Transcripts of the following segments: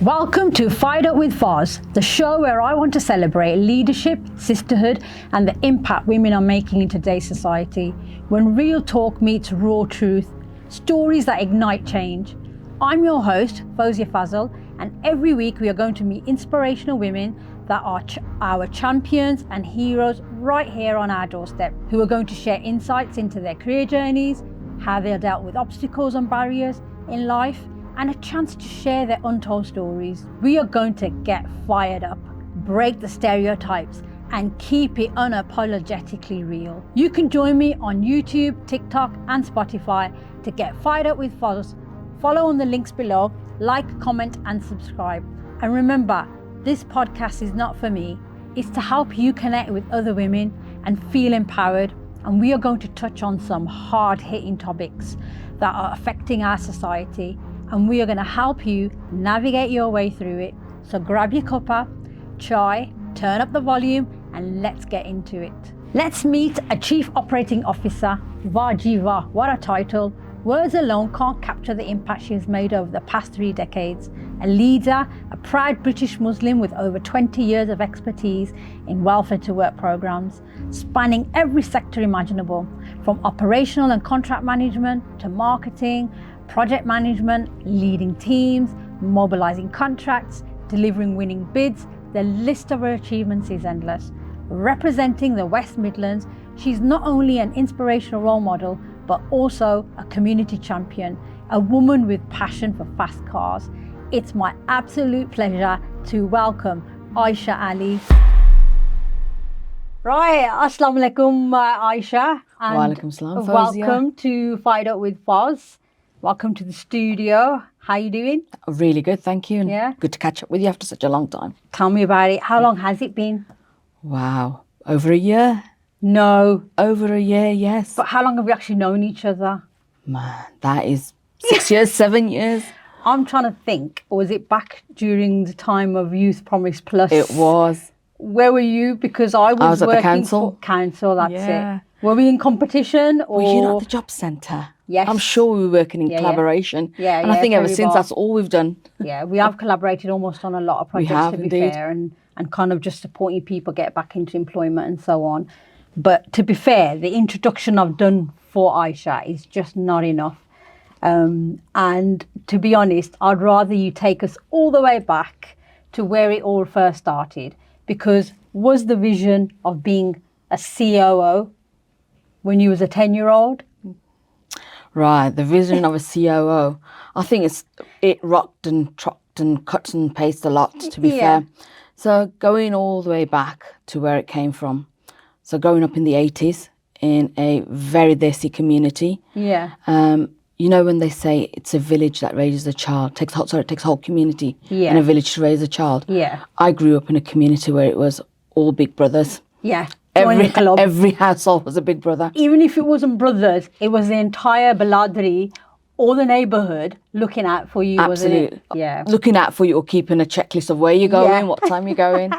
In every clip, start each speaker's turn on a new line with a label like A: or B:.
A: Welcome to Fired Up with Foz, the show where I want to celebrate leadership, sisterhood, and the impact women are making in today's society. When real talk meets raw truth, stories that ignite change. I'm your host, Fozia Fazal, and every week we are going to meet inspirational women that are our champions and heroes right here on our doorstep, who are going to share insights into their career journeys, how they dealt with obstacles and barriers in life, and a chance to share their untold stories. We are going to get fired up, break the stereotypes, and keep it unapologetically real. You can join me on YouTube, TikTok, and Spotify to get fired up with Foz. Follow on the links below, like, comment, and subscribe. And remember, this podcast is not for me. It's to help you connect with other women and feel empowered. And we are going to touch on some hard-hitting topics that are affecting our society. And we are going to help you navigate your way through it. So grab your cuppa, chai, turn up the volume, and let's get into it. Let's meet a Chief Operating Officer. Vajiva, what a title. Words alone can't capture the impact she has made over the past 3 decades. A leader, a proud British Muslim with over 20 years of expertise in welfare to work programs, spanning every sector imaginable, from operational and contract management to marketing, project management, leading teams, mobilizing contracts, delivering winning bids. The list of her achievements is endless. Representing the West Midlands, she's not only an inspirational role model, but also a community champion, a woman with passion for fast cars. It's my absolute pleasure to welcome Aisha Ali. Right, Assalamu alaikum, Aisha.
B: Wa alaikum salam,
A: welcome to Fired Up with Foz. Welcome to the studio. How you doing?
B: Really good, thank you. And
A: yeah.
B: Good to catch up with you after such a long time.
A: Tell me about it. How long has it been?
B: Wow, over a year?
A: No.
B: Over a year, yes.
A: But how long have we actually known each other?
B: Man, that is 6 years, 7 years.
A: I'm trying to think. Was it back during the time of Youth Promise Plus?
B: It was.
A: Where were you? Because I was
B: at
A: working
B: the council.
A: For council, that's it. Were we in competition or?
B: Were you not at the job centre?
A: Yes.
B: I'm sure we were working in collaboration.
A: Yeah,
B: and I think ever since that's all we've done.
A: Yeah, we have collaborated almost on a lot of projects,
B: we have,
A: to be
B: indeed.
A: fair, and kind of just supporting people get back into employment and so on. But to be fair, the introduction I've done for Aisha is just not enough. And to be honest, I'd rather you take us all the way back to where it all first started, because was the vision of being a COO when you was a 10-year-old?
B: Right, the vision of a COO. I think it rocked and trocked and cut and pasted a lot, to be fair. So going all the way back to where it came from. So growing up in the 80s in a very desi community.
A: Yeah.
B: You know when they say it's a village that raises a child, it takes a whole community in a village to raise a child.
A: Yeah.
B: I grew up in a community where it was all big brothers.
A: Yeah.
B: Every household was a big brother.
A: Even if it wasn't brothers, it was the entire Baladri or the neighbourhood looking out for you,
B: Absolutely.
A: wasn't it? Yeah.
B: Looking out for you or keeping a checklist of where you're going, what time you're going.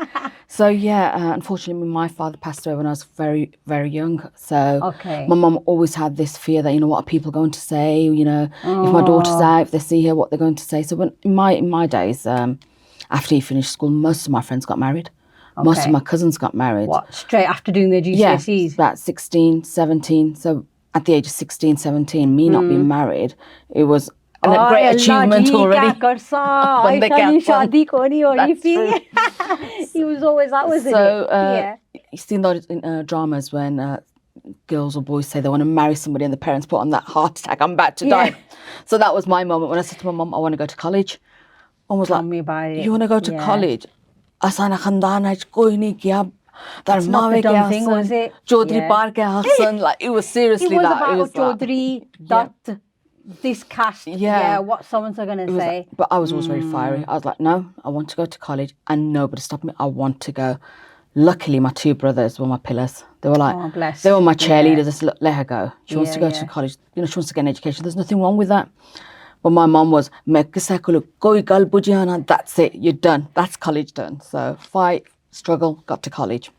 B: So, unfortunately, my father passed away when I was very, very young. So my mum always had this fear that, what are people going to say? If my daughter's out, if they see her, what they're going to say. So in my days, after you finished school, most of my friends got married. Okay. Most of my cousins got married.
A: What, straight after doing their GCSEs?
B: Yeah, about 16, 17. So at the age of 16, 17, me not being married, it was a great achievement already.
A: That's He was always that, wasn't it?
B: You see those dramas when girls or boys say they want to marry somebody and the parents put on that heart attack, I'm about to die. So that was my moment when I said to my mum, I want to go to college. Mum was
A: Tell me about it.
B: You want to go to college? Asana khandana koi nahi kiya.
A: That's not the dumb thing, was it?
B: Chaudhry Par ke Hassan, like it was seriously that.
A: It was about Chaudhry, this caste, what someone's going to say.
B: But I was always very fiery. I was like, no, I want to go to college, and nobody stopped me. I want to go. Luckily, my 2 brothers were my pillars. They were like, they were my cheerleaders. I said, look, let her go. She wants to go to college. She wants to get an education. There's nothing wrong with that. But my mum was, that's it, you're done. That's college done. So fight, struggle, got to college.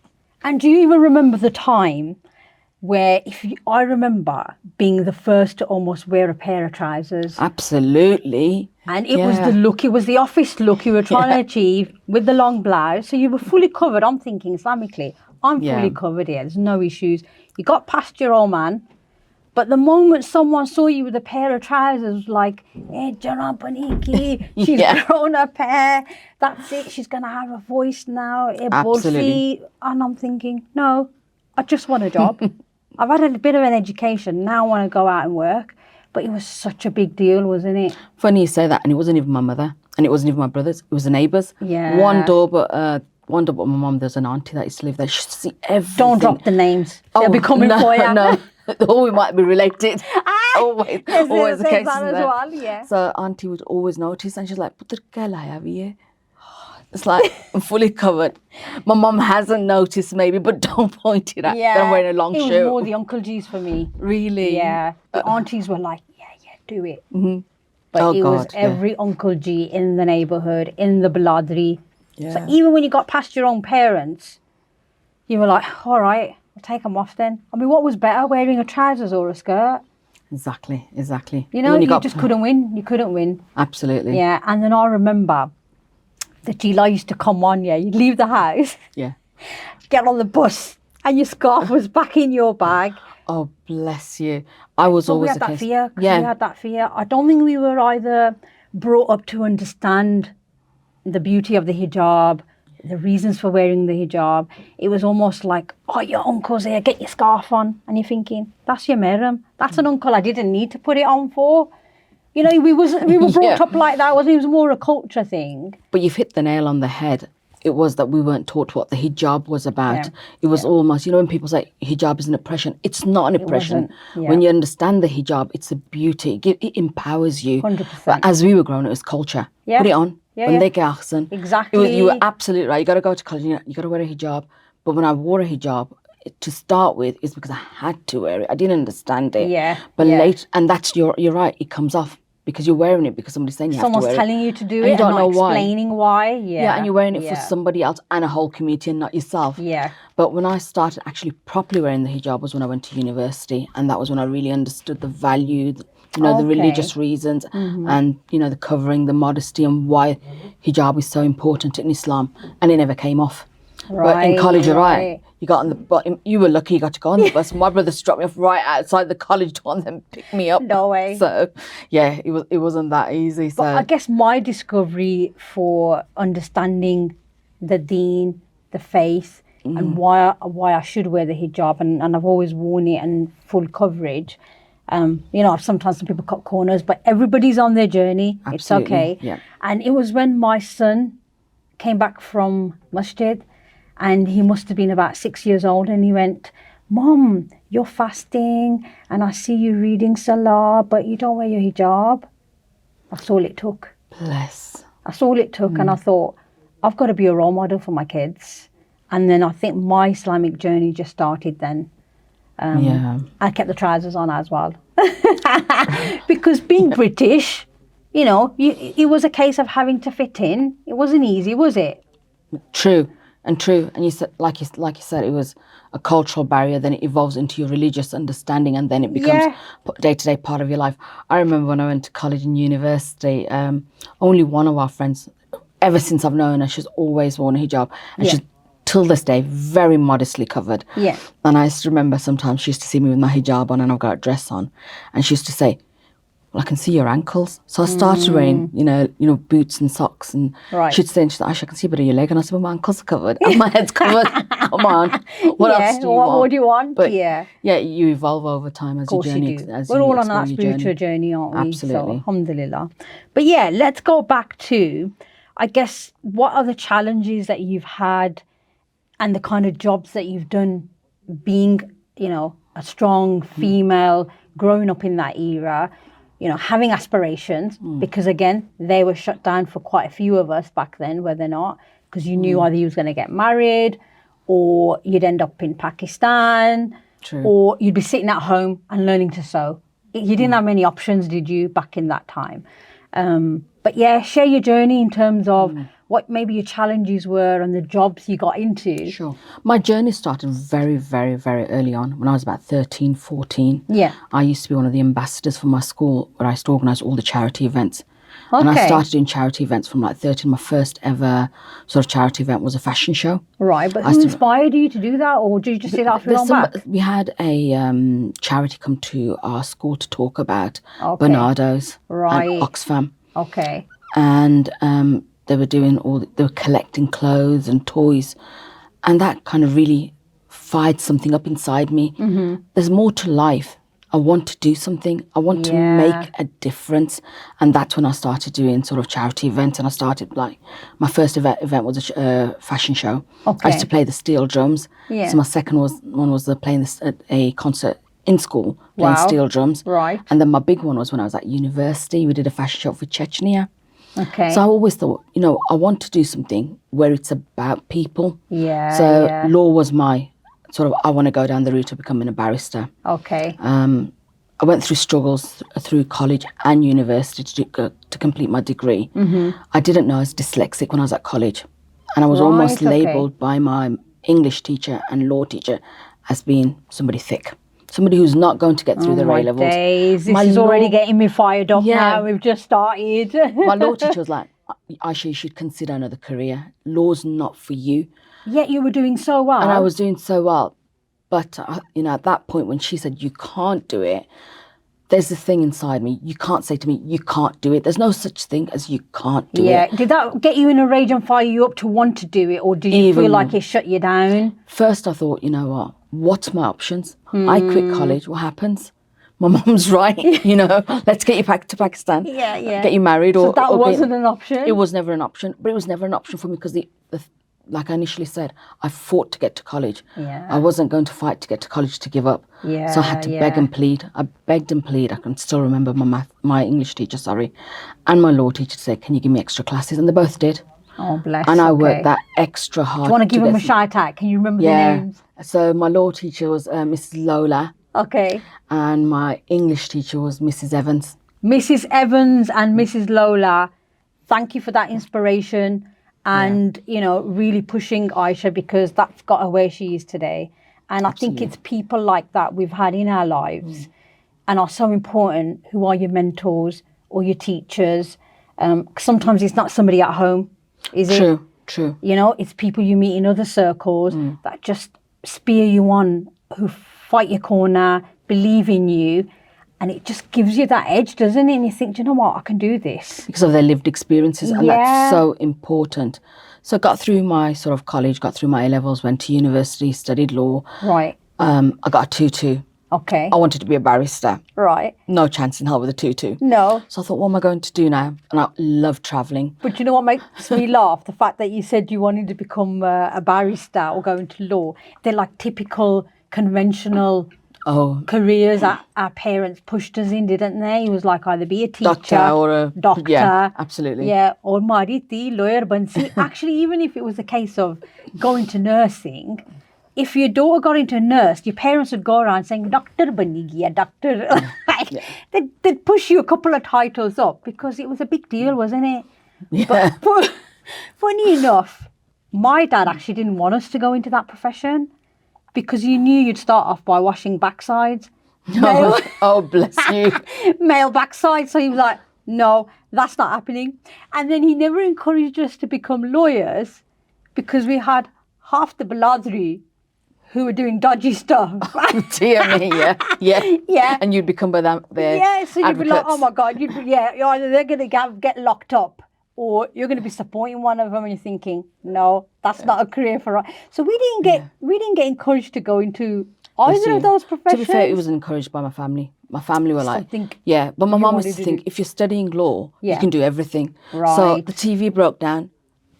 A: And do you even remember the time where I remember being the first to almost wear a pair of trousers.
B: Absolutely.
A: And it was the look, it was the office look you were trying to achieve with the long blouse. So you were fully covered. I'm thinking Islamically, I'm fully covered here. There's no issues. You got past your old man. But the moment someone saw you with a pair of trousers, like, hey, Jana Paniki, she's grown up hair. That's it. She's going to have a voice now.
B: Absolutely.
A: And I'm thinking, no, I just want a job. I've had a bit of an education. Now I want to go out and work. But it was such a big deal, wasn't it?
B: Funny you say that. And it wasn't even my mother. And it wasn't even my brothers. It was the neighbours.
A: Yeah.
B: One door, but my mum, there's an auntie that used to live there. She used to see everything.
A: Don't drop the names. They'll be coming for you.
B: No. Oh, we might be related. Always the case.
A: That as well, yeah.
B: So auntie would always notice, and she's like, "Putter kya laya abhi hai?" It's like I'm fully covered. My mum hasn't noticed, maybe, but don't point it out. Yeah, I'm wearing a long shirt.
A: It was more the Uncle G's for me.
B: Really?
A: Yeah. The aunties were like, "Yeah, do it." Mm-hmm. But was every Uncle G in the neighbourhood, in the Biladri. Yeah. So even when you got past your own parents, you were like, "All right. I'll take them off then." I mean, what was better, wearing a trousers or a skirt?
B: Exactly. You
A: know, you just couldn't win. You couldn't win.
B: Absolutely.
A: Yeah, and then I remember the July used to come on, you'd leave the house.
B: Yeah.
A: Get on the bus, and your scarf was back in your bag.
B: Oh, bless you. I was always
A: we had that fear. We had that fear. I don't think we were either brought up to understand the beauty of the hijab, the reasons for wearing the hijab. It was almost like, oh, your uncle's here, get your scarf on. And you're thinking, that's your Meram. That's an uncle I didn't need to put it on for. You know, we were brought up like that. It was more a culture thing.
B: But you've hit the nail on the head. It was that we weren't taught what the hijab was about. It was almost, when people say hijab is an oppression, it's not an oppression. When you understand the hijab, it's a beauty. It empowers you.
A: 100%.
B: But as we were growing, it was culture. Yeah. Put it on. Exactly. You were absolutely right. You got to go to college. You got to wear a hijab. But when I wore a hijab, to start with, is because I had to wear it. I didn't understand it.
A: Yeah.
B: But later, and that's you're right. It comes off because you're wearing it because somebody's saying you have to wear it.
A: Someone's telling you to do it. You don't know why. Explaining why.
B: Yeah. And you're wearing it for somebody else and a whole community and not yourself.
A: Yeah.
B: But when I started actually properly wearing the hijab was when I went to university, and that was when I really understood the value. The religious reasons and, the covering, the modesty and why hijab is so important in Islam. And it never came off.
A: Right,
B: but in college, you're right. You got on the bus. You were lucky you got to go on the bus. My brother dropped me off right outside the college door and then picked me up.
A: No way.
B: So, yeah, it wasn't that easy. So.
A: But I guess my discovery for understanding the deen, the faith, and why I should wear the hijab, and I've always worn it and full coverage. Sometimes some people cut corners, but everybody's on their journey. Absolutely. It's okay.
B: Yeah.
A: And it was when my son came back from masjid, and he must have been about 6 years old, and he went, "Mom, you're fasting, and I see you reading Salah, but you don't wear your hijab." That's all it took.
B: Bless.
A: That's all it took. And I thought, I've got to be a role model for my kids. And then I think my Islamic journey just started then. I kept the trousers on as well. Because being British, it was a case of having to fit in. It wasn't easy, was it?
B: True. And you said, like you said, it was a cultural barrier. Then it evolves into your religious understanding, and then it becomes day-to-day part of your life. I remember when I went to college and university, only one of our friends, ever since I've known her, she's always worn a hijab, and she's till this day very modestly covered.
A: Yeah.
B: And I used to remember sometimes she used to see me with my hijab on and I've got a dress on, and she used to say, "Well, I can see your ankles." So I started wearing, boots and socks, and she'd say, "Aisha, I can see a bit of your leg," and I said, "Well, my ankles are covered and my head's covered." Come on, what else do you want?
A: What more do you want?
B: But you evolve over time as you journey.
A: We're all on that spiritual journey, aren't we?
B: Absolutely.
A: So, alhamdulillah. But let's go back to, I guess, what are the challenges that you've had and the kind of jobs that you've done, being, a strong female, growing up in that era, having aspirations, because again, they were shut down for quite a few of us back then, were they not? Because you knew either you was going to get married, or you'd end up in Pakistan, or you'd be sitting at home and learning to sew. You didn't have many options, did you, back in that time? But yeah, share your journey in terms of what maybe your challenges were and the jobs you got into.
B: Sure. My journey started very, very, very early on. When I was about 13, 14.
A: Yeah.
B: I used to be one of the ambassadors for my school, where I used to organise all the charity events.
A: Okay.
B: And I started doing charity events from like 13. My first ever sort of charity event was a fashion show.
A: Right, but who inspired you to do that, or did you just see that off your own back?
B: We had a charity come to our school to talk about Bernardo's and Oxfam.
A: Okay.
B: And they were they were collecting clothes and toys, and that kind of really fired something up inside me. There's more to life. I want to do something. I want to make a difference. And that's when I started doing sort of charity events. And I started my first event was a fashion show.
A: Okay.
B: I used to play the steel drums.
A: Yeah.
B: So my second one was playing this at a concert in school, playing steel drums.
A: Right.
B: And then my big one was when I was at university. We did a fashion show for Chechnya.
A: Okay.
B: So I always thought, I want to do something where it's about people.
A: Yeah.
B: So law was my sort of, I want to go down the route of becoming a barrister.
A: Okay.
B: I went through struggles through college and university to complete my degree. I didn't know I was dyslexic when I was at college. And I was almost labelled by my English teacher and law teacher as being somebody thick. Somebody who's not going to get through their A-levels.
A: This is already getting me fired up now. We've just started.
B: My law teacher was like, Aisha, you should consider another career. Law's not for you.
A: Yet you were doing so well.
B: And I was doing so well. But, at that point when she said, you can't do it, there's this thing inside me. You can't say to me, you can't do it. There's no such thing as you can't do it.
A: Yeah. Did that get you in a rage and fire you up to want to do it? Or did you feel like it shut you down?
B: First I thought, you know what? What's my options? I quit college. What happens? My mum's right. Let's get you back to Pakistan.
A: Yeah.
B: Get you married.
A: So that wasn't an option?
B: It was never an option. But it was never an option for me because like I initially said, I fought to get to college.
A: Yeah.
B: I wasn't going to fight to get to college to give up.
A: Yeah.
B: So I had to beg and plead. I begged and plead. I can still remember my English teacher, and my law teacher said, can you give me extra classes? And they both did.
A: Oh, bless.
B: And I worked that extra hard.
A: Do you want to give them a shout out? Can you remember the names?
B: So my law teacher was Mrs. Lola.
A: Okay.
B: And my English teacher was Mrs. Evans.
A: Mrs. Evans and Mrs. Lola, thank you for that inspiration. And, really pushing Aisha, because that's got her where she is today. And I think it's people like that we've had in our lives and are so important, who are your mentors or your teachers. Sometimes it's not somebody at home, is it?
B: True.
A: It's people you meet in other circles that just spear you on, who fight your corner, believe in you. And it just gives you that edge, doesn't it? And you think, do you know what? I can do this.
B: Because of their lived experiences. And that's so important. So I got through my sort of college, got through my A-levels, went to university, studied law.
A: Right.
B: I got a 2-2.
A: Okay.
B: I wanted to be a barrister.
A: Right.
B: No chance in hell with a 2-2.
A: No.
B: So I thought, what am I going to do now? And I love travelling.
A: But you know what makes me laugh? The fact that you said you wanted to become a barrister or go into law. They're like typical, conventional careers that our parents pushed us in, didn't they? It was like either be a teacher,
B: doctor or a
A: doctor.
B: Yeah, absolutely.
A: Yeah, or mariti, lawyer, bansi. Actually, even if it was a case of going to nursing, if your daughter got into a nurse, your parents would go around saying, Doctor Banigi, doctor. They'd push you a couple of titles up because it was a big deal, wasn't it?
B: Yeah.
A: But funny enough, my dad actually didn't want us to go into that profession, because you knew you'd start off by washing backsides.
B: Oh, bless you.
A: Male backsides. So he was like, no, that's not happening. And then he never encouraged us to become lawyers, because we had half the Baladri who were doing dodgy stuff.
B: Dear me, yeah. And you'd become by them, their
A: so you'd
B: advocates.
A: be like, oh my God, either they're going to get locked up, or you're going to be supporting one of them, and you're thinking, no, that's not a career for us. So we didn't get encouraged to go into either of those professions.
B: To be fair, it was encouraged by my family. My family were like, but my mum used to think, if you're studying law, you can do everything.
A: Right.
B: So the TV broke down.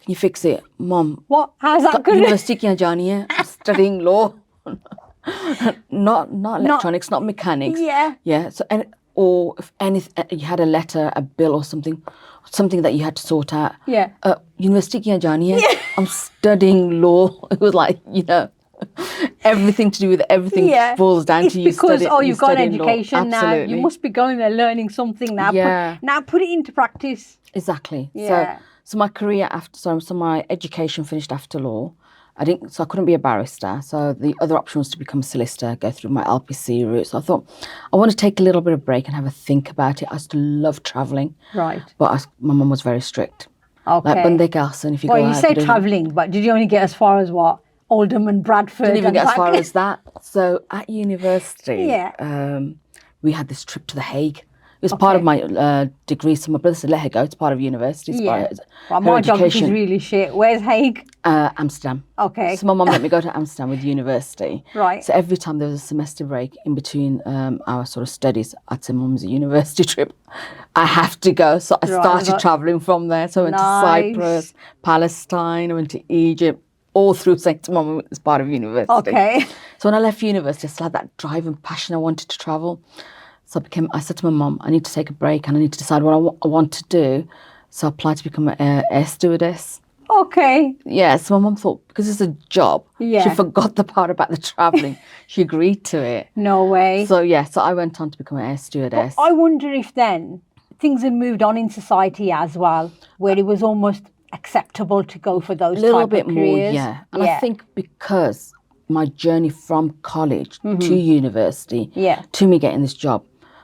B: Can you fix it? Mum.
A: What? How's that good?
B: University kya jani hai? I'm studying law. not electronics, not mechanics.
A: Yeah.
B: Yeah. So, or if you had a letter, a bill or something that you had to sort out.
A: Yeah.
B: University kya jani hai? I'm studying law. It was like, everything to do with everything boils down
A: it's
B: to you
A: because you've got an
B: studying law.
A: education now. You must be going there learning something now.
B: Yeah.
A: Now put it into practice.
B: Exactly.
A: Yeah.
B: So my career so my education finished after law. I couldn't be a barrister. So the other option was to become a solicitor, go through my LPC route. So I thought I want to take a little bit of break and have a think about it. I used to love travelling.
A: Right.
B: But my mum was very strict.
A: Okay.
B: Like Bunday Castle, if you go out.
A: Well, you say travelling, but did you only get as far as what? Oldham and Bradford?
B: Didn't even get as far as that. So at university, we had this trip to The Hague. It was part of my degree. So my brother said, let her go. It's part of university. It's part of
A: well, my geography is really shit. Where's Hague?
B: Amsterdam.
A: Okay.
B: So my mum let me go to Amsterdam with university.
A: Right.
B: So every time there was a semester break in between our sort of studies, I'd say, Mum's a university trip. I have to go. So I started travelling from there. So I went to Cyprus, Palestine, I went to Egypt, all through saying to Mum it was part of university.
A: Okay.
B: So when I left university, I still had that drive and passion. I wanted to travel. So I said to my mum, I need to take a break and I need to decide what I want to do. So I applied to become an air stewardess.
A: Okay.
B: Yeah, so my mum thought, because it's a job, she forgot the part about the travelling. She agreed to it.
A: No way.
B: So so I went on to become an air stewardess.
A: But I wonder if then things had moved on in society as well, where it was almost acceptable to go for those
B: little
A: type
B: bit
A: of careers.
B: More, yeah. And I think because my journey from college to university to me getting this job,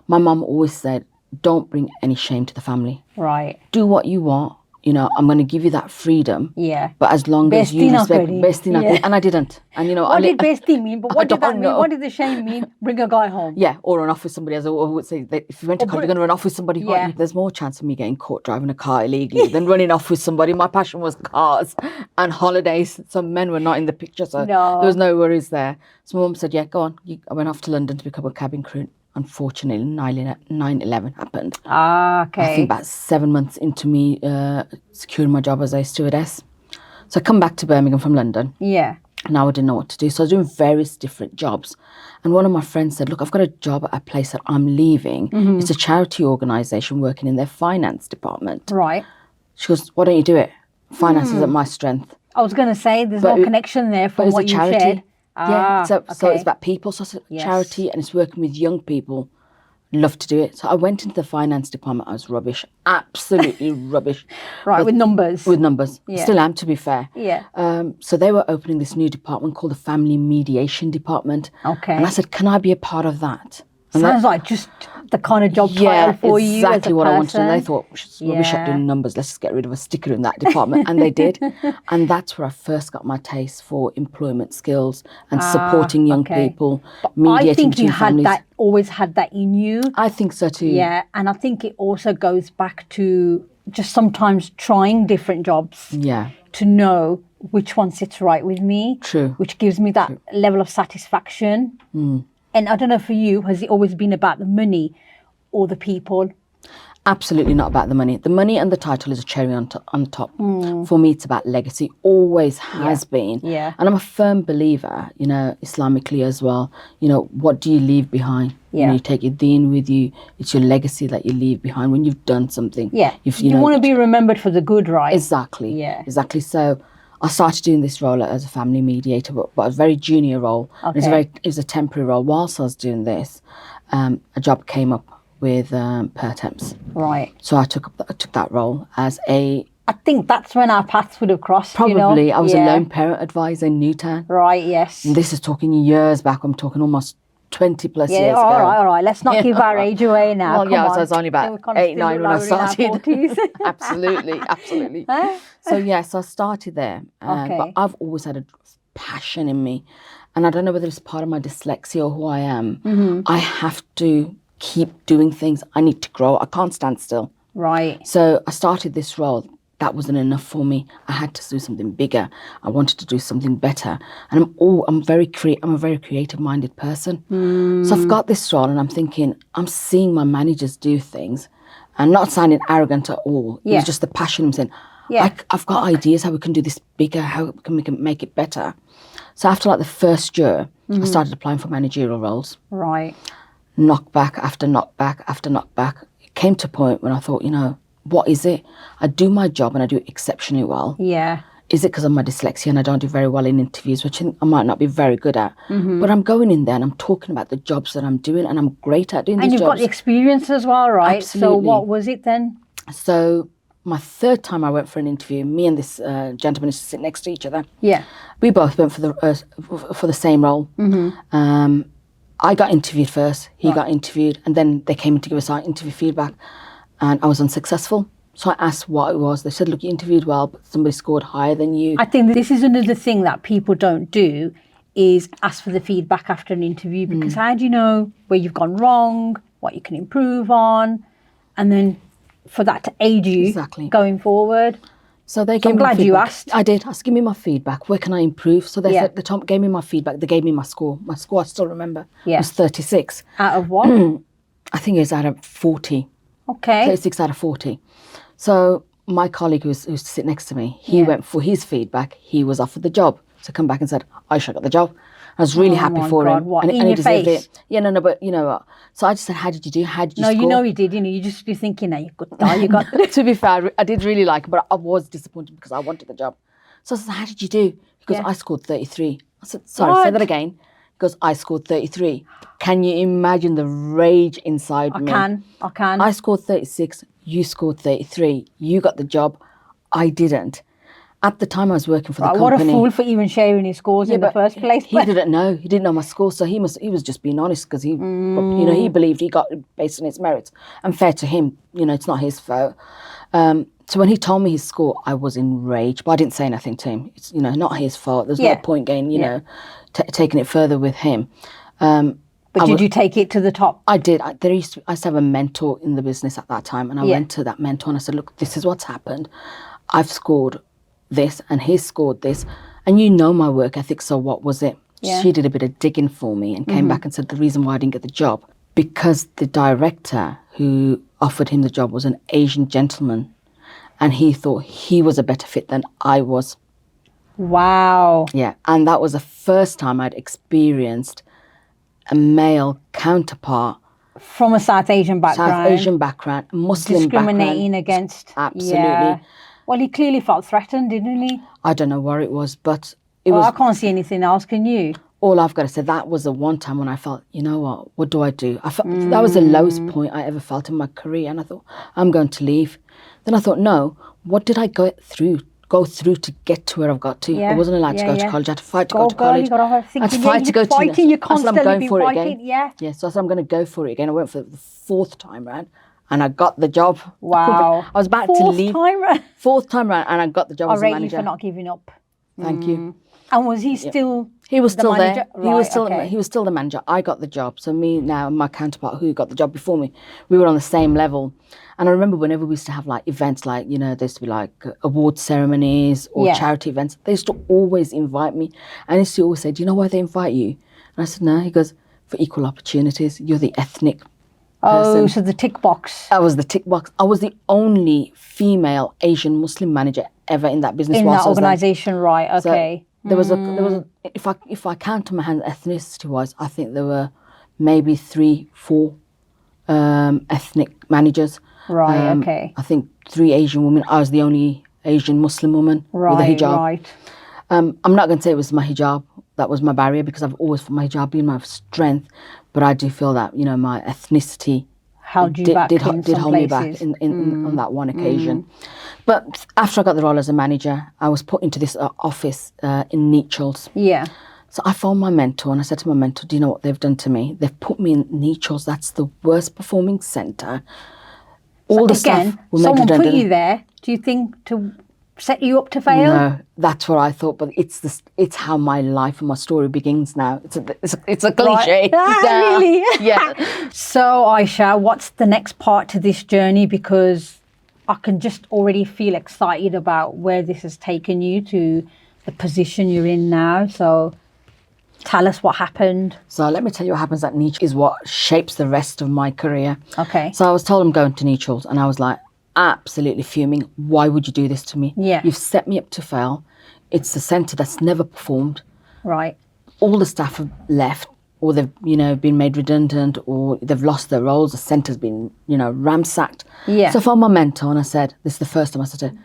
B: my mum always said, don't bring any shame to the family.
A: Right.
B: Do what you want. You know, I'm going to give you that freedom.
A: Yeah.
B: But as long as you respect bestie, and I didn't. And you know,
A: what did bestie mean? But what did that mean?
B: Know.
A: What did the shame mean? Bring a guy home.
B: Yeah, or run off with somebody. As I would say, that if you went to college, you're going to run off with somebody.
A: Yeah.
B: There's more chance of me getting caught driving a car illegally than running off with somebody. My passion was cars and holidays. Some men were not in the picture, so there was no worries there. So my mum said, yeah, go on. I went off to London to become a cabin crew. Unfortunately, 9/11 happened.
A: Okay.
B: I think about 7 months into me securing my job as a stewardess. So I come back to Birmingham from London.
A: Yeah.
B: Now I didn't know what to do. So I was doing various different jobs. And one of my friends said, look, I've got a job at a place that I'm leaving. It's a charity organisation working in their finance department.
A: Right.
B: She goes, why don't you do it? Finance isn't my strength.
A: I was going to say, there's no connection there from what you said.
B: So it's about people, so it's a charity and it's working with young people. Love to do it. So I went into the finance department. I was rubbish, absolutely rubbish.
A: Right, with numbers.
B: With numbers. Still am, to be fair.
A: Yeah.
B: So they were opening this new department called the Family Mediation Department.
A: Okay.
B: And I said, can I be a part of that? And
A: sounds like just the kind of job title for you.
B: Yeah, exactly what
A: person.
B: I wanted. And they thought, she's rubbish at doing numbers. Let's just get rid of a sticker in that department. And they did. And that's where I first got my taste for employment skills and supporting young people, mediating
A: I think you
B: families.
A: always had that in you.
B: I think so too.
A: Yeah, and I think it also goes back to just sometimes trying different jobs.
B: Yeah.
A: To know which one sits right with me.
B: True.
A: Which gives me that level of satisfaction. And I don't know for you, has it always been about the money or the people?
B: Absolutely not about the money. The money and the title is a cherry on top. For me, it's about legacy. Always has been.
A: Yeah.
B: And I'm a firm believer, you know, Islamically as well. You know, what do you leave behind?
A: Yeah.
B: You know, you take your deen with you. It's your legacy that you leave behind when you've done something.
A: Yeah.
B: You
A: want to be remembered for the good, right?
B: Exactly.
A: Yeah.
B: Exactly. So I started doing this role as a family mediator, but a very junior role.
A: Okay.
B: It was a temporary role. Whilst I was doing this, a job came up with per temps.
A: Right.
B: So I took that role as a...
A: I think that's when our paths would have crossed.
B: Probably.
A: You know?
B: I was a lone parent advisor in Newtown.
A: Right, yes.
B: And this is talking years back. I'm talking almost 20 plus years ago.
A: All right. Let's not give our age away now.
B: Well,
A: Come on.
B: I was only about 8, 9 when I started. Absolutely.
A: Huh?
B: So I started there. But I've always had a passion in me. And I don't know whether it's part of my dyslexia or who I am. I have to keep doing things. I need to grow. I can't stand still.
A: Right.
B: So I started this role. That wasn't enough for me. I had to do something bigger. I wanted to do something better. And I'm a very creative-minded person. So I've got this role and I'm thinking, I'm seeing my managers do things and not sounding arrogant at all. It was just the passion. I'm saying, I've got ideas how we can do this bigger, how we can make it better. So after like the first year, I started applying for managerial roles.
A: Right.
B: Knockback after knockback after knockback. It came to a point when I thought, you know, what is it? I do my job and I do it exceptionally well.
A: Yeah.
B: is it because of my dyslexia and I don't do very well in interviews, which I might not be very good at, but I'm going in there and I'm talking about the jobs that I'm doing and I'm great at doing these jobs.
A: And you've got the experience as well, right?
B: Absolutely.
A: So what was it then?
B: So my third time I went for an interview, me and this gentleman used to sit next to each other.
A: Yeah.
B: We both went for the same role. I got interviewed first, he got interviewed, and then they came in to give us our interview feedback, and I was unsuccessful. So I asked what it was. They said, look, you interviewed well, but somebody scored higher than you.
A: I think this is another thing that people don't do, is ask for the feedback after an interview, because how do you know where you've gone wrong, what you can improve on, and then for that to aid you going forward.
B: So they gave
A: I'm glad you asked.
B: I did. Asked, give me my feedback. Where can I improve? So they said, gave me my feedback. They gave me my score. My score, I still remember, was 36.
A: Out of what?
B: I think it was out of 40.
A: Okay.
B: 36 out of 40. So my colleague who used to sit next to me, he went for his feedback. He was offered the job. So come back and said, Aisha got the job. I was really happy for him.
A: What,
B: and
A: in
B: he
A: deserved
B: it. Yeah, no, but you know what? So I just said, how did you do? How did you score?
A: No, you know he did, you just be thinking, you got
B: To be fair, I did really like it, but I was disappointed because I wanted the job. So I said, how did you do? He goes, I scored 33. I said, sorry, say that again. He goes, I scored 33. Can you imagine the rage inside me?
A: I can.
B: I scored 36. You scored 33. You got the job. I didn't. At the time, I was working for the company.
A: What a fool for even sharing his scores in the first place.
B: He didn't know. He didn't know my score, so he was just being honest because he believed he got it based on his merits. And fair to him, it's not his fault. So when he told me his score, I was enraged, but I didn't say anything to him. It's not his fault. There's no point getting taking it further with him.
A: But did you take it to the top?
B: I did. I used to have a mentor in the business at that time, and I went to that mentor and I said, look, this is what's happened. I've scored this and he's scored this, and my work ethic, so what was it? She did a bit of digging for me and came back and said the reason why I didn't get the job, because the director who offered him the job was an Asian gentleman and he thought he was a better fit than I was.
A: Wow.
B: Yeah, and that was the first time I'd experienced a male counterpart
A: from a South Asian background,
B: Muslim
A: discriminating against.
B: Absolutely.
A: Yeah. Well, he clearly felt threatened, didn't he?
B: I don't know what it was, but
A: I can't see anything else, can you?
B: All I've got to say, that was the one time when I felt, what do I do? I felt that was the lowest point I ever felt in my career, and I thought, I'm going to leave. Then I thought, no, what did I go through to get to where I've got to? I wasn't allowed to go to college. I had to fight to go to college. I had to fight to go to university.
A: You're constantly
B: for
A: fighting,
B: it again. Yeah, so I said, I'm going to go for it again. I went for the fourth time round. And I got the job.
A: Wow.
B: I was about to leave. Fourth time round, and I got the job as a manager.
A: I rate you for not giving up.
B: Thank you.
A: And was he still
B: He was still
A: there.
B: Right, he was still the manager. I got the job. So me now and my counterpart who got the job before me, we were on the same level. And I remember whenever we used to have events there used to be award ceremonies or charity events, they used to always invite me. And he used to always say, do you know why they invite you? And I said, no. He goes, for equal opportunities. You're the ethnic person.
A: Oh, so the tick box.
B: I was the tick box. I was the only female Asian Muslim manager ever in that business.
A: In that organisation, right? Okay.
B: So there was a. If I count on my hands ethnicity wise, I think there were maybe 3-4 ethnic managers.
A: Right. Okay.
B: I think 3 Asian women. I was the only Asian Muslim woman with a hijab.
A: Right.
B: I'm not going to say it was my hijab that was my barrier, because I've always felt my hijab being my strength. But I do feel that, my ethnicity
A: held you back
B: did hold me back on that one occasion. But after I got the role as a manager, I was put into this office in Nechells.
A: Yeah.
B: So I phoned my mentor and I said to my mentor, do you know what they've done to me? They've put me in Nechells. That's the worst performing centre. All the staff were made redundant. Someone put you
A: there, do you think, to set you up to fail?
B: No, that's what I thought, but it's how my life and my story begins now. It's a cliche.
A: Right. Really?
B: Yeah.
A: So Aisha, what's the next part to this journey? Because I can just already feel excited about where this has taken you to the position you're in now. So tell us what happened.
B: So let me tell you what happens at Nechells is what shapes the rest of my career.
A: Okay.
B: So I was told I'm going to Nechells and I was like, absolutely fuming. Why would you do this to me?
A: Yeah.
B: You've set me up to fail. It's a centre that's never performed.
A: Right.
B: All the staff have left, or they've, been made redundant, or they've lost their roles. The centre's been, ransacked.
A: Yeah.
B: So I found my mentor and I said, this is the first time I said to her,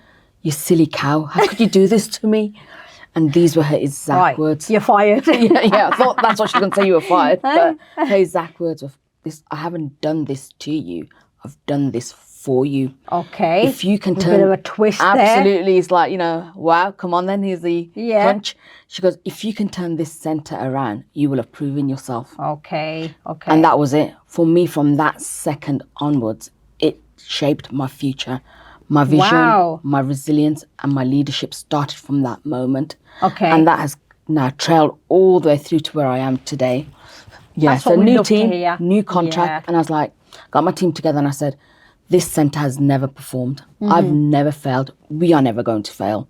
B: you silly cow, how could you do this to me? And these were her exact words.
A: You're fired.
B: yeah, I thought that's what she was going to say, you were fired. But her exact words of this, I haven't done this to you, I've done this for you.
A: Okay.
B: If you can turn...
A: a bit of a twist
B: absolutely,
A: there.
B: It's like, wow, come on then, here's the punch. She goes, if you can turn this centre around, you will have proven yourself.
A: Okay.
B: And that was it. For me, from that second onwards, it shaped my future. My vision, my resilience, and my leadership started from that moment.
A: Okay.
B: And that has now trailed all the way through to where I am today. Yeah,
A: that's
B: so
A: what we
B: new
A: love
B: team,
A: to hear.
B: new contract. And I was like, got my team together and I said, this centre has never performed. I've never failed. We are never going to fail.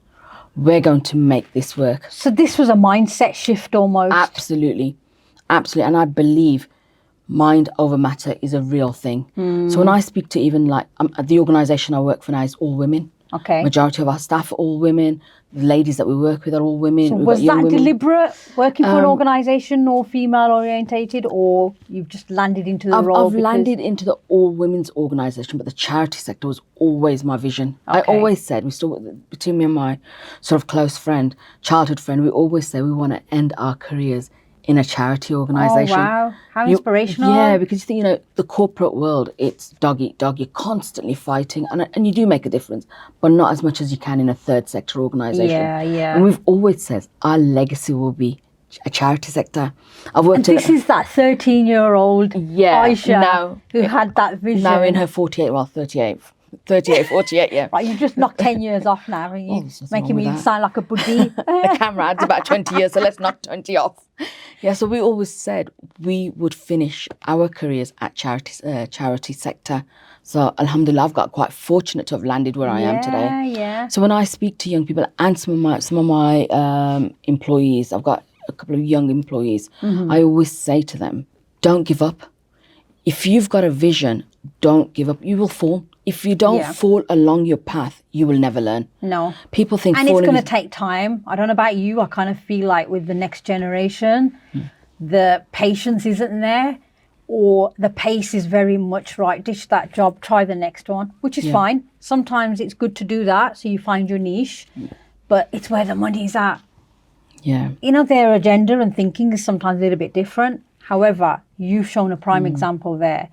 B: We're going to make this work.
A: So this was a mindset shift almost.
B: Absolutely. Absolutely. And I believe mind over matter is a real thing. So when I speak to even like the organisation I work for now is all women.
A: Okay.
B: Majority of our staff are all women. The ladies that we work with are all women.
A: So was that deliberate, working for an organisation or female orientated, or you've just landed into the role?
B: I've landed into the all women's organisation, but the charity sector was always my vision.
A: Okay.
B: I always said, between me and my sort of close friend, childhood friend, we always say we want to end our careers in a charity organisation.
A: Oh, wow. How inspirational.
B: Yeah, because you think, the corporate world, it's dog eat dog. You're constantly fighting and you do make a difference, but not as much as you can in a third sector organisation.
A: Yeah.
B: And we've always said our legacy will be a charity sector. I've worked
A: and this is that 13-year-old Aisha who had that vision.
B: Now in her 38, 48, yeah.
A: Right, you've just knocked 10 years off now, haven't you? Making me sound like a buddy.
B: The camera adds about 20 years, so let's knock 20 off. Yeah, so we always said we would finish our careers at charity sector. So alhamdulillah, I've got quite fortunate to have landed where I am today.
A: Yeah.
B: So when I speak to young people and some of my employees, I've got a couple of young employees, I always say to them, don't give up. If you've got a vision, don't give up. You will fall. If you don't fall along your path, you will never learn.
A: No.
B: People think
A: and it's going to take time. I don't know about you. I kind of feel like with the next generation, the patience isn't there, or the pace is very much right. Dish that job, try the next one, which is fine. Sometimes it's good to do that, so you find your niche, but it's where the money's at.
B: Yeah.
A: Their agenda and thinking is sometimes a little bit different. However, you've shown a prime example there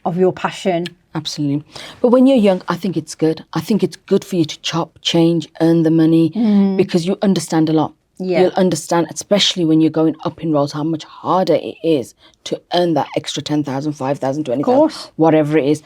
A: of your passion.
B: Absolutely. But when you're young, I think it's good. I think it's good for you to chop, change, earn the money because you understand a lot.
A: Yeah.
B: You'll understand, especially when you're going up in roles, how much harder it is to earn that extra 10,000, 5,000, 20,000, whatever it is.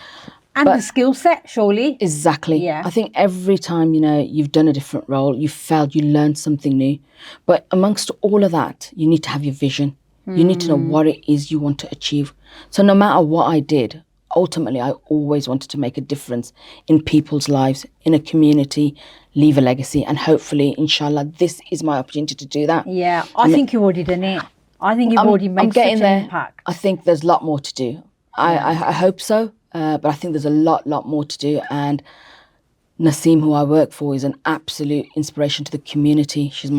A: And the skill set, surely.
B: Exactly.
A: Yeah.
B: I think every time, you've done a different role, you've failed, you learned something new. But amongst all of that, you need to have your vision. You need to know what it is you want to achieve. So no matter what I did, ultimately, I always wanted to make a difference in people's lives, in a community, leave a legacy. And hopefully, inshallah, this is my opportunity to do that.
A: Yeah, I think you've already done it. I think you've already made such an impact.
B: I think there's a lot more to do. I hope so, but I think there's a lot more to do. And Naseem, who I work for, is an absolute inspiration to the community. She's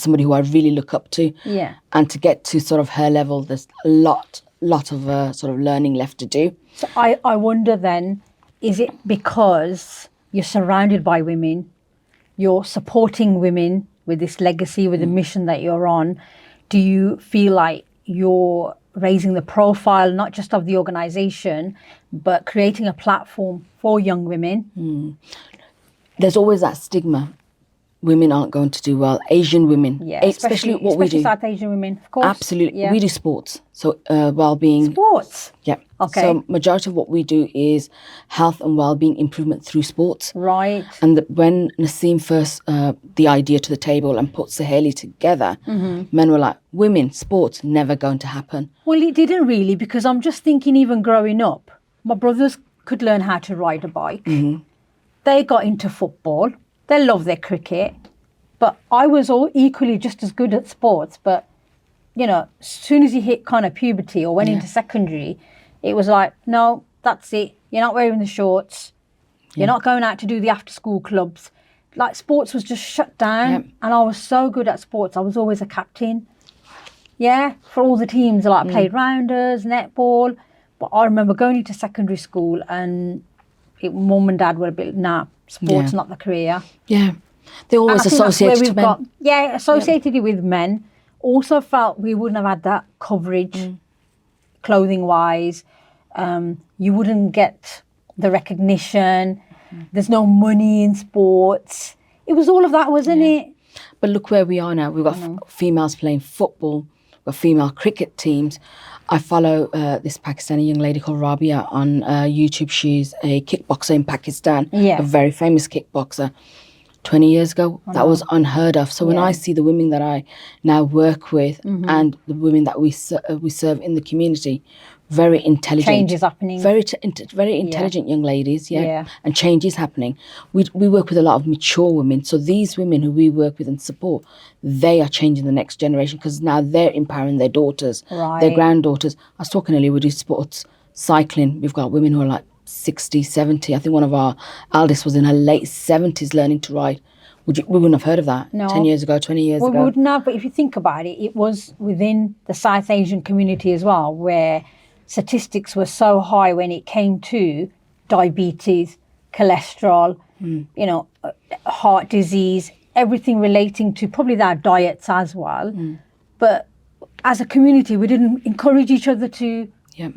B: somebody who I really look up to.
A: Yeah.
B: And to get to sort of her level, there's a lot of sort of learning left to do.
A: So I wonder then, is it because you're surrounded by women, you're supporting women with this legacy, with the mission that you're on? Do you feel like you're raising the profile, not just of the organisation, but creating a platform for young women?
B: There's always that stigma. Women aren't going to do well. Asian women, especially what we do.
A: South Asian women, of course.
B: Absolutely. Yeah. We do sports. So well-being.
A: Sports?
B: Yeah.
A: Okay.
B: So majority of what we do is health and well-being improvement through sports.
A: Right.
B: And when Naseem first the idea to the table and put Saheli together, men were like, women, sports, never going to happen.
A: Well, it didn't really, because I'm just thinking even growing up, my brothers could learn how to ride a bike. They got into football. They love their cricket, but I was all equally just as good at sports. But, as soon as you hit kind of puberty or went into secondary, it was like, no, that's it. You're not wearing the shorts. You're not going out to do the after-school clubs. Like, sports was just shut down. And I was so good at sports. I was always a captain. Yeah, for all the teams. I played rounders, netball. But I remember going into secondary school and mum and dad were a bit, sports, not the career.
B: Yeah. They always associated to men.
A: Associated it with men. Also felt we wouldn't have had that coverage, clothing-wise. You wouldn't get the recognition. There's no money in sports. It was all of that, wasn't it?
B: But look where we are now. We've got females playing football. We've got female cricket teams. I follow this Pakistani young lady called Rabia on YouTube. She's a kickboxer in Pakistan, a very famous kickboxer. 20 years ago, that was unheard of. So when I see the women that I now work with and the women that we serve in the community, very intelligent.
A: Change is happening.
B: Very intelligent young ladies, and change is happening. We work with a lot of mature women. So these women who we work with and support, they are changing the next generation because now they're empowering their daughters, their granddaughters. I was talking earlier, we do sports, cycling. We've got women who are like 60, 70. I think one of our eldest was in her late 70s learning to ride. We wouldn't have heard of that 10 years ago, 20 years ago.
A: We wouldn't have, but if you think about it, it was within the South Asian community as well, where statistics were so high when it came to diabetes, cholesterol, heart disease, everything relating to probably their diets as well. But as a community, we didn't encourage each other to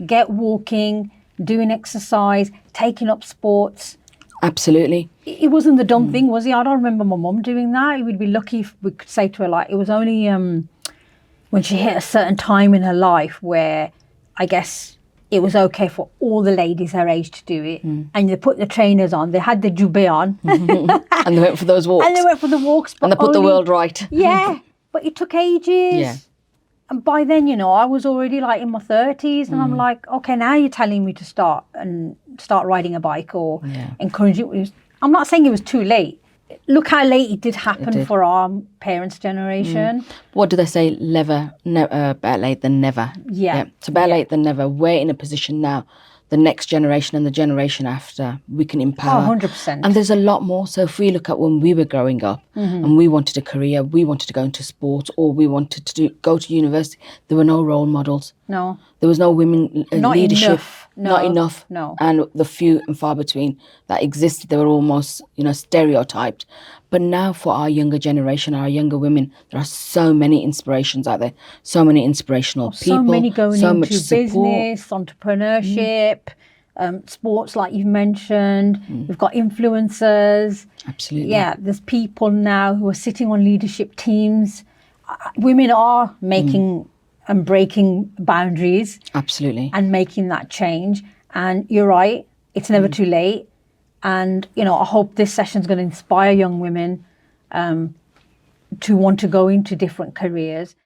A: get walking, doing exercise, taking up sports.
B: Absolutely.
A: It wasn't the dumb thing, was it? I don't remember my mum doing that. We'd be lucky if we could say to her, like, it was only when she hit a certain time in her life where I guess it was okay for all the ladies her age to do it. And they put the trainers on, they had the jubé on.
B: And they went for those walks.
A: And they went for the walks.
B: But and they put the world right.
A: Yeah, but it took ages. Yeah. And by then, I was already like in my 30s and I'm like, okay, now you're telling me to start riding a bike or encourage it. I'm not saying it was too late. Look how late it did happen for our parents' generation.
B: What do they say? Better late than never.
A: Yeah.
B: So better late than never. We're in a position now, the next generation and the generation after, we can empower.
A: 100%.
B: And there's a lot more. So if we look at when we were growing up and we wanted a career, we wanted to go into sports or we wanted to go to university, there were no role models.
A: No.
B: There was no women leadership.
A: Enough.
B: Not enough.
A: No.
B: And the few and far between that existed, they were almost, stereotyped. But now for our younger generation, our younger women, there are so many inspirations out there, so many inspirational people.
A: So many going
B: so
A: into
B: much
A: business, entrepreneurship, sports like you've mentioned. We've got influencers.
B: Absolutely.
A: Yeah, there's people now who are sitting on leadership teams. Women are making and breaking boundaries.
B: Absolutely.
A: And making that change. And you're right, it's never too late. And, I hope this session's going to inspire young women to want to go into different careers.